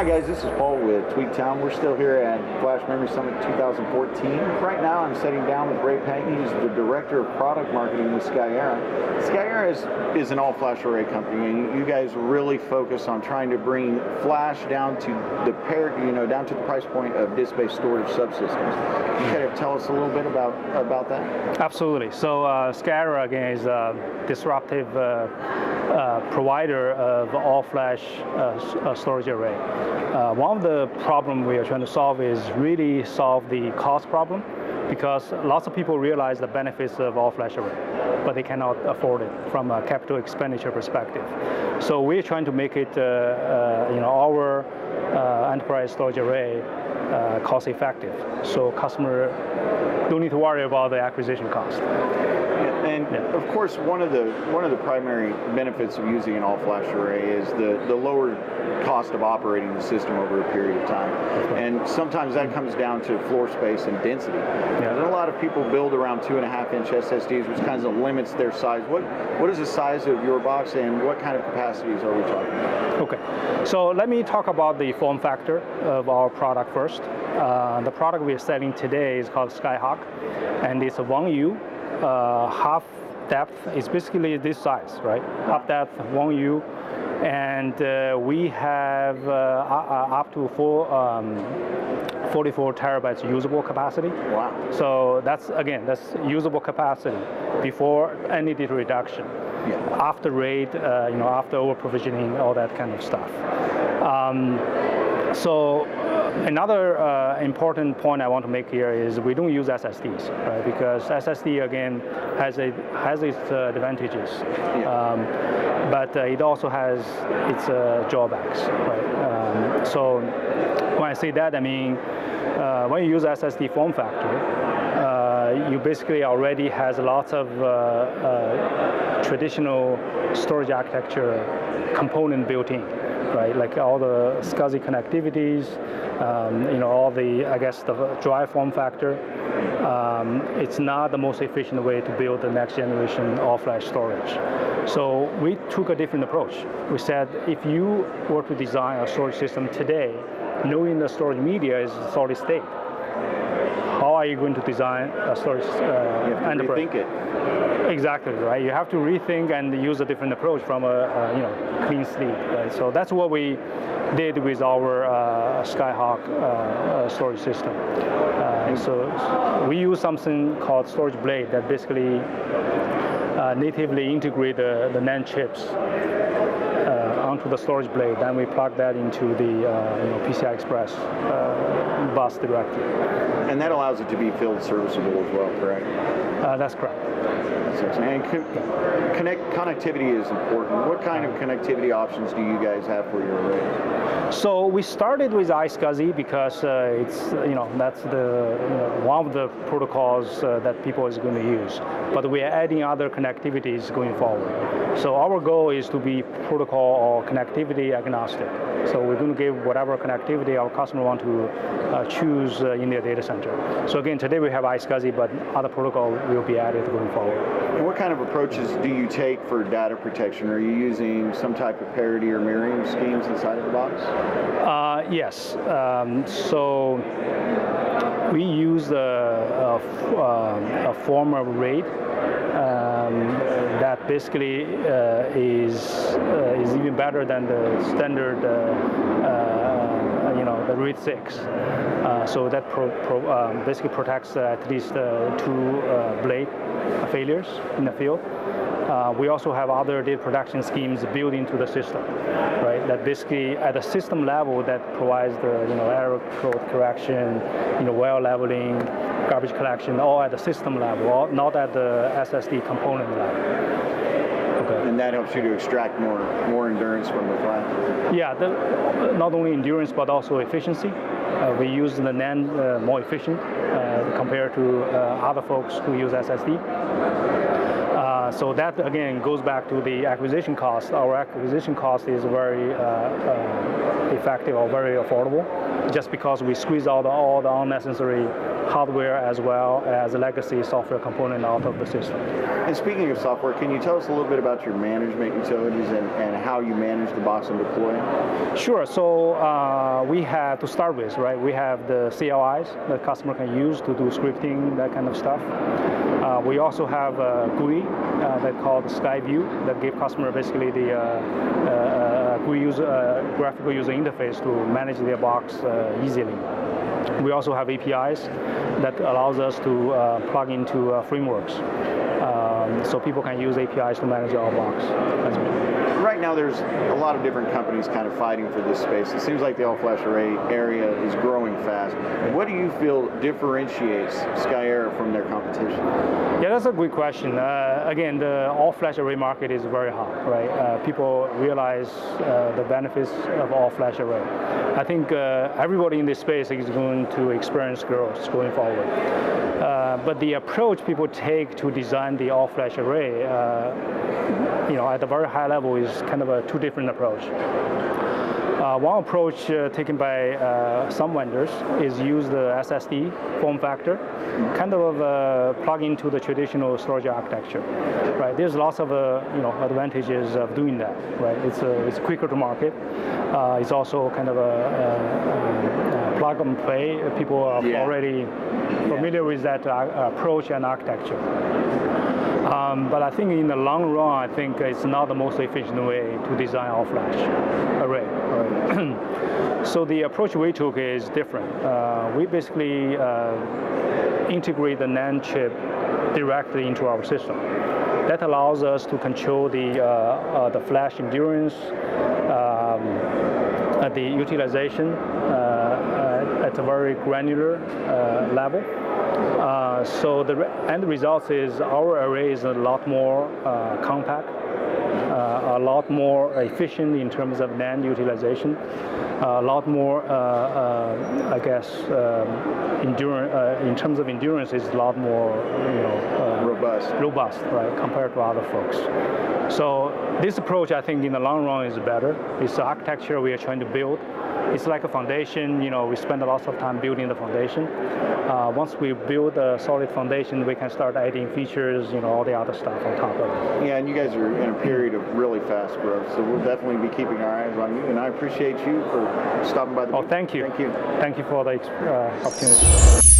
Hi guys, this is Paul with Tweaktown. We're still here at Flash Memory Summit 2014. Right now I'm sitting down with Ray Pang. He's the Director of Product Marketing with Skyera. Skyera is an all-flash array company, and you guys really focus on trying to bring flash down to the down to the price point of disk-based storage subsystems. Can you kind of tell us a little bit about that? Absolutely. So Skyera again is a disruptive provider of all-flash storage array. One of the problems we are trying to solve is really solve the cost problem, because lots of people realize the benefits of all-flash array, but they cannot afford it from a capital expenditure perspective. So we're trying to make it, our enterprise storage array cost effective, so customer don't need to worry about the acquisition cost. And of course, one of the primary benefits of using an all-flash array is the lower cost of operating the system over a period of time. And sometimes that comes down to floor space and density. And a lot of people build around 2.5-inch SSDs, which kind of limits their size. What is the size of your box, and what kind of capacities are we talking about? Okay, so let me talk about the form factor of our product first. The product we are selling today is called SkyHawk, and it's a 1U. Half depth is basically this size, right? Half depth, 1U, and we have up to 44 terabytes usable capacity. Wow. So that's usable capacity before any data reduction. Yeah. After RAID, after over provisioning, all that kind of stuff. Another important point I want to make here is we don't use SSDs, right? Because SSD again has its advantages, but it also has its drawbacks, right? So when I say that, I mean when you use SSD form factor, you basically already has lots of traditional storage architecture component built in. Right, like all the SCSI connectivities, all the drive form factor. It's not the most efficient way to build the next generation all-flash storage. So we took a different approach. We said, if you were to design a storage system today, knowing the storage media is solid state, how are you going to design a storage enterprise? Rethink it. Exactly, right? You have to rethink and use a different approach from a clean slate. Right? So that's what we did with our SkyHawk storage system. So we use something called Storage Blade that basically natively integrate the NAND chips onto the storage blade. Then we plug that into the PCI Express bus directly. And that allows it to be field serviceable as well, correct? That's correct. And connectivity is important. What kind of connectivity options do you guys have for your arrays? So we started with SCSI because it's that's the one of the protocols that people is going to use. But we are adding other connectivities going forward. So our goal is to be protocol or connectivity agnostic. So we're going to give whatever connectivity our customer want to choose in their data center. So again, today we have SCSI, but other protocol will be added going forward. And what kind of approaches do you take for data protection? Are you using some type of parity or mirroring schemes inside of the box? Yes. So we use a form of RAID that basically is even better than the standard, the RAID 6. So that basically protects at least 2 blade failures in the field. We also have other data protection schemes built into the system, right? That basically at the system level that provides the error code correction, well leveling, garbage collection, all at the system level, not at the SSD component level. Okay. And that helps you to extract more endurance from the flash. Yeah, not only endurance but also efficiency. We use the NAND more efficient compared to other folks who use SSD. So that again goes back to the acquisition cost. Our acquisition cost is very effective or very affordable, just because we squeeze out all the unnecessary hardware as well as legacy software component out of the system. And speaking of software, can you tell us a little bit about your management utilities and how you manage the box and deploy? Sure. So we have, to start with, right, we have the CLIs that customer can use to do scripting, that kind of stuff. We also have a GUI that called SkyView that give customer basically the GUI graphical user interface to manage their box easily. We also have APIs that allows us to plug into frameworks. So people can use APIs to manage our box. Right now there's a lot of different companies kind of fighting for this space. It seems like the all-flash array area is growing fast. What do you feel differentiates Skyera from their competition? Yeah, that's a good question. Again, the all-flash array market is very hot, right? People realize the benefits of all-flash array. I think everybody in this space is going to experience growth going forward. But the approach people take to design the all-flash array, at a very high level, is kind of a two different approach. One approach taken by some vendors is use the SSD form factor, kind of plug into the traditional storage architecture. Right? There's lots of advantages of doing that. Right? It's quicker to market. It's also kind of a plug and play. People are already familiar with that approach and architecture. But I think in the long run, I think it's not the most efficient way to design all-flash array. Right? So the approach we took is different. We basically integrate the NAND chip directly into our system. That allows us to control the flash endurance, the utilization at a very granular level. So the end result is our array is a lot more compact, a lot more efficient in terms of NAND utilization, a lot more, I guess, in terms of endurance is a lot more, robust, right, compared to other folks. So this approach, I think, in the long run is better. It's the architecture we are trying to build. It's like a foundation. We spend a lot of time building the foundation. Once we build a solid foundation, we can start adding features, all the other stuff on top of it. Yeah, and you guys are in a period of really fast growth, so we'll definitely be keeping our eyes on you. And I appreciate you for stopping by the booth. Thank you. Thank you. Thank you for the opportunity.